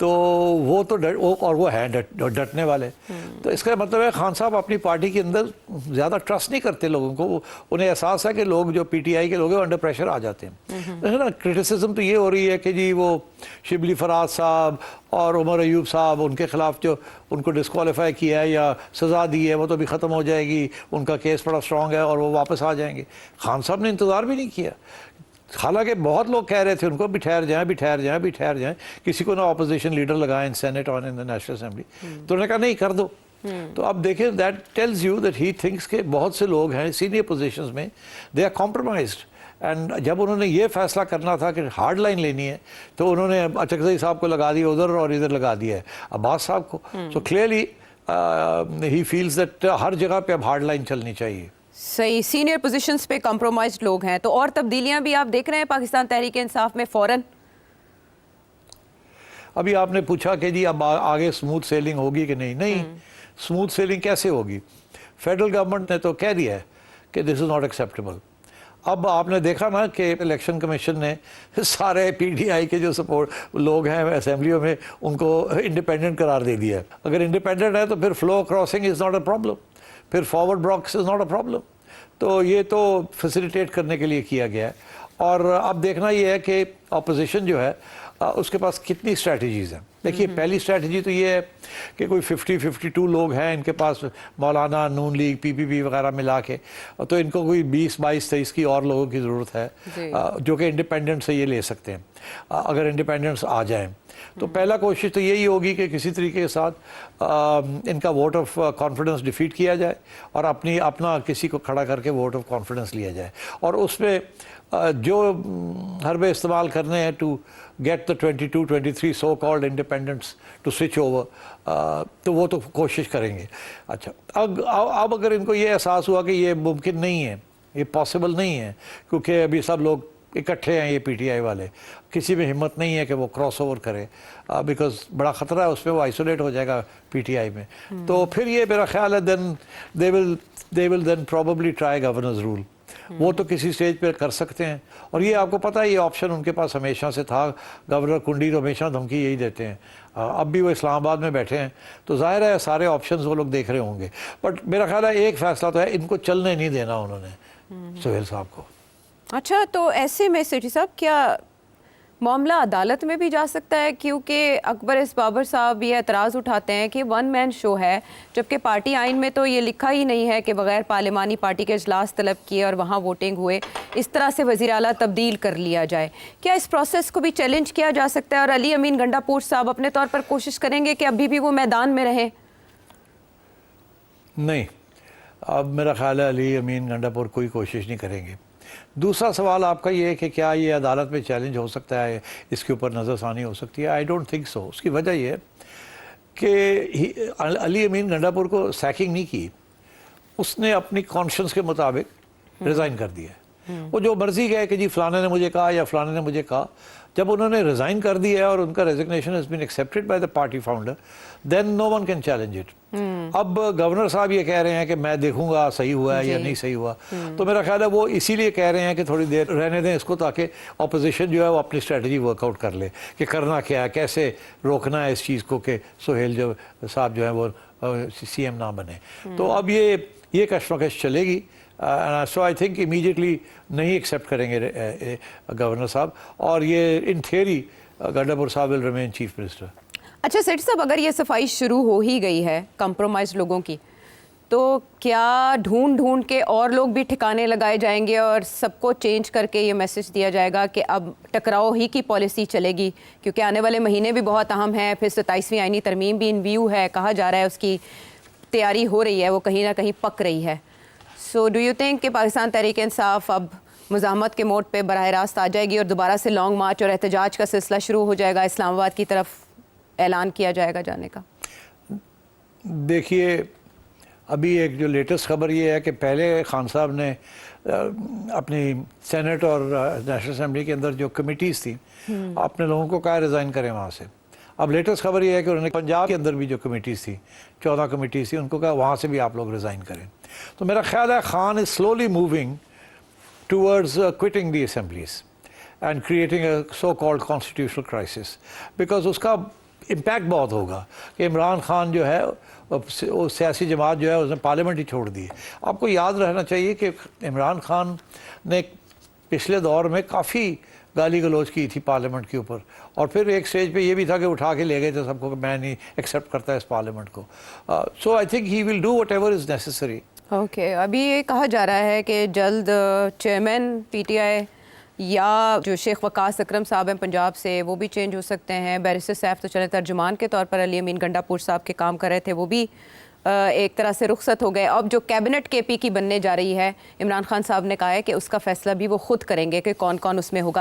تو وہ تو اور وہ ہیں ڈٹنے والے. تو اس کا مطلب ہے خان صاحب اپنی پارٹی کے اندر زیادہ ٹرسٹ نہیں کرتے لوگوں کو. انہیں احساس ہے کہ لوگ جو پی ٹی آئی کے لوگ ہیں انڈر پریشر آ جاتے ہیں نا. کرٹیسزم تو یہ ہو رہی ہے کہ جی وہ شبلی فراز صاحب اور عمر ایوب صاحب ان کے خلاف جو ان کو ڈسکوالیفائی کیا ہے یا سزا دی ہے وہ تو بھی ختم ہو جائے گی, ان کا کیس بڑا اسٹرانگ ہے اور وہ واپس آ جائیں گے. خان صاحب نے انتظار بھی نہیں کیا, حالانکہ بہت لوگ کہہ رہے تھے ان کو بھی ٹھہر جائیں, کسی کو نہ اپوزیشن لیڈر لگائیں ان سینٹ اور ان نیشنل اسمبلی. تو انہوں نے کہا نہیں کر دو. تو اب دیکھیں that tells you that he thinks کہ بہت سے لوگ ہیں سینئر پوزیشنز میں دے آر کمپرومائزڈ. اینڈ جب انہوں نے یہ فیصلہ کرنا تھا کہ ہارڈ لائن لینی ہے تو انہوں نے اچکزئی صاحب کو لگا دیا ادھر اور ادھر لگا دیا ہے عباس صاحب کو. So clearly he feels that ہر جگہ پہ اب ہارڈ لائن چلنی چاہیے. صحیح, سینئر پوزیشنز پہ کمپرومائزڈ لوگ ہیں. تو اور تبدیلیاں بھی آپ دیکھ رہے ہیں پاکستان تحریک انصاف میں فوراً؟ ابھی آپ نے پوچھا کہ جی اب آگے سموتھ سیلنگ ہوگی کہ نہیں. سموتھ سیلنگ کیسے ہوگی؟ فیڈرل گورنمنٹ نے تو کہہ دیا ہے کہ دس از ناٹ ایکسیپٹیبل. اب آپ نے دیکھا نا کہ الیکشن کمیشن نے سارے پی ٹی آئی کے جو سپورٹ لوگ ہیں اسمبلیوں میں ان کو انڈیپینڈنٹ قرار دے دیا ہے. اگر انڈیپینڈنٹ ہے تو پھر floor crossing is not a problem, پھر forward blocks is not a problem. تو یہ تو فیسیلیٹیٹ کرنے کے لیے کیا گیا ہے. اور اب دیکھنا یہ ہے کہ اپوزیشن جو ہے اس کے پاس کتنی اسٹریٹجیز ہیں. دیکھیے پہلی اسٹریٹجی تو یہ ہے کہ کوئی 52 لوگ ہیں ان کے پاس, مولانا, نون لیگ, پی پی پی وغیرہ ملا کے, تو ان کو کوئی 20-22-23 کی اور لوگوں کی ضرورت ہے جو کہ انڈیپینڈنٹ سے یہ لے سکتے ہیں اگر انڈیپینڈنٹس آ جائیں. تو پہلا کوشش تو یہی ہوگی کہ کسی طریقے کے ساتھ ان کا ووٹ آف کانفیڈنس ڈیفیٹ کیا جائے اور اپنا کسی کو کھڑا کر کے ووٹ آف کانفیڈنس لیا جائے, اور اس میں جو حربے استعمال کرنے ہیں to get the 22-23 so called independents to switch over, تو وہ تو کوشش کریں گے. اچھا اب اگر ان کو یہ احساس ہوا کہ یہ ممکن نہیں ہے, یہ پاسبل نہیں ہے, کیونکہ ابھی سب لوگ اکٹھے ہیں یہ پی ٹی آئی والے, کسی میں ہمت نہیں ہے کہ وہ کراس اوور کرے بیکاز بڑا خطرہ ہے اس میں, وہ آئسولیٹ ہو جائے گا پی ٹی آئی میں. تو پھر یہ میرا خیال ہے دین دے ول دین پروبیبلی ٹرائی گورنرز رول. وہ تو کسی سٹیج پہ کر سکتے ہیں, اور یہ آپ کو پتہ ہے یہ آپشن ان کے پاس ہمیشہ سے تھا. گورنر کنڈی تو ہمیشہ دھمکی یہی دیتے ہیں, اب بھی وہ اسلام آباد میں بیٹھے ہیں تو ظاہر ہے سارے آپشنز وہ لوگ دیکھ رہے ہوں گے. بٹ میرا خیال ہے ایک فیصلہ تو ہے, ان کو چلنے نہیں دینا انہوں نے سہیل صاحب کو. اچھا, تو ایسے میں سیٹھی صاحب کیا معاملہ عدالت میں بھی جا سکتا ہے؟ کیونکہ اکبر اس بابر صاحب یہ اعتراض اٹھاتے ہیں کہ ون مین شو ہے, جبکہ پارٹی آئین میں تو یہ لکھا ہی نہیں ہے کہ بغیر پارلیمانی پارٹی کے اجلاس طلب کیے اور وہاں ووٹنگ ہوئے اس طرح سے وزیر اعلیٰ تبدیل کر لیا جائے. کیا اس پروسیس کو بھی چیلنج کیا جا سکتا ہے اور علی امین گنڈا پور صاحب اپنے طور پر کوشش کریں گے کہ ابھی بھی وہ میدان میں رہیں؟ نہیں, اب میرا خیال ہے علی امین گنڈا پور کوئی کوشش نہیں کریں گے. دوسرا سوال آپ کا یہ ہے کہ کیا یہ عدالت میں چیلنج ہو سکتا ہے, اس کے اوپر نظر ثانی ہو سکتی ہے؟ I don't think so. اس کی وجہ یہ ہے کہ علی امین گنڈا پور کو سیکنگ نہیں کی, اس نے اپنی کانشنس کے مطابق ریزائن کر دیا. وہ جو مرضی گئے کہ جی فلانے نے مجھے کہا یا فلانے نے مجھے کہا, جب انہوں نے ریزائن کر دیا اور ان کا resignation has been accepted by the party founder, then no one can challenge it. اب گورنر صاحب یہ کہہ رہے ہیں کہ میں دیکھوں گا صحیح ہوا ہے یا نہیں صحیح ہوا, تو میرا خیال ہے وہ اسی لیے کہہ رہے ہیں کہ تھوڑی دیر رہنے دیں اس کو تاکہ اپوزیشن جو ہے وہ اپنی اسٹریٹجی ورک آؤٹ کر لے کہ کرنا کیا ہے, کیسے روکنا ہے اس چیز کو کہ سہیل جو صاحب جو ہیں وہ سی ایم نہ بنے. تو اب یہ کشمکش چلے گی. سو آئی تھنک امیڈیٹلی نہیں ایکسیپٹ کریں گے گورنر صاحب, اور یہ ان تھیوری گنڈا پور صاحب ول ریمین چیف منسٹر. اچھا سیٹھی صاحب, اگر یہ صفائی شروع ہو ہی گئی ہے کمپرومائز لوگوں کی, تو کیا ڈھونڈ کے اور لوگ بھی ٹھکانے لگائے جائیں گے اور سب کو چینج کر کے یہ میسج دیا جائے گا کہ اب ٹکراؤ ہی کی پالیسی چلے گی؟ کیونکہ آنے والے مہینے بھی بہت اہم ہیں, پھر 27ویں آئینی ترمیم بھی ان ویو ہے, کہا جا رہا ہے اس کی تیاری ہو رہی ہے, وہ کہیں نہ کہیں پک رہی ہے. سو ڈو یو تھنک کہ پاکستان تحریک انصاف اب مزاحمت کے موڈ پہ براہ راست آ جائے گی اور دوبارہ سے لانگ مارچ اور احتجاج کا سلسلہ شروع ہو جائے گا, اسلام آباد کی طرف اعلان کیا جائے گا جانے کا؟ دیکھیے ابھی ایک جو لیٹسٹ خبر یہ ہے کہ پہلے خان صاحب نے اپنی سینٹ اور نیشنل اسمبلی کے اندر جو کمیٹیز تھیں اپنے لوگوں کو کہا ریزائن کریں وہاں سے. اب لیٹسٹ خبر یہ ہے کہ انہوں نے پنجاب کے اندر بھی جو کمیٹیز تھیں 14 کمیٹیز تھیں ان کو کہا وہاں سے بھی آپ لوگ ریزائن کریں. تو میرا خیال ہے Khan is slowly moving towards quitting the assemblies and creating a so called constitutional crisis, because اس کا امپیکٹ بہت ہوگا کہ عمران خان جو ہے وہ سیاسی جماعت جو ہے اس نے پارلیمنٹ ہی چھوڑ دی ہے. آپ کو یاد رہنا چاہیے کہ عمران خان نے پچھلے دور میں کافی گالی گلوچ کی تھی پارلیمنٹ کے اوپر, اور پھر ایک سٹیج پہ یہ بھی تھا کہ اٹھا کے لے گئے تھے سب کو کہ میں نہیں ایکسیپٹ کرتا اس پارلیمنٹ کو. So I think he will do whatever is necessary. Okay, ابھی یہ کہا جا رہا ہے کہ جلد چیئرمین پی ٹی آئی یا جو شیخ وقاص اکرم صاحب ہیں پنجاب سے وہ بھی چینج ہو سکتے ہیں. بیرسٹر سیف تو چلے ترجمان کے طور پر علی امین گنڈا پور صاحب کے کام کر رہے تھے, وہ بھی ایک طرح سے رخصت ہو گئے. اب جو کیبنٹ کے پی کی بننے جا رہی ہے, عمران خان صاحب نے کہا ہے کہ اس کا فیصلہ بھی وہ خود کریں گے کہ کون کون اس میں ہوگا.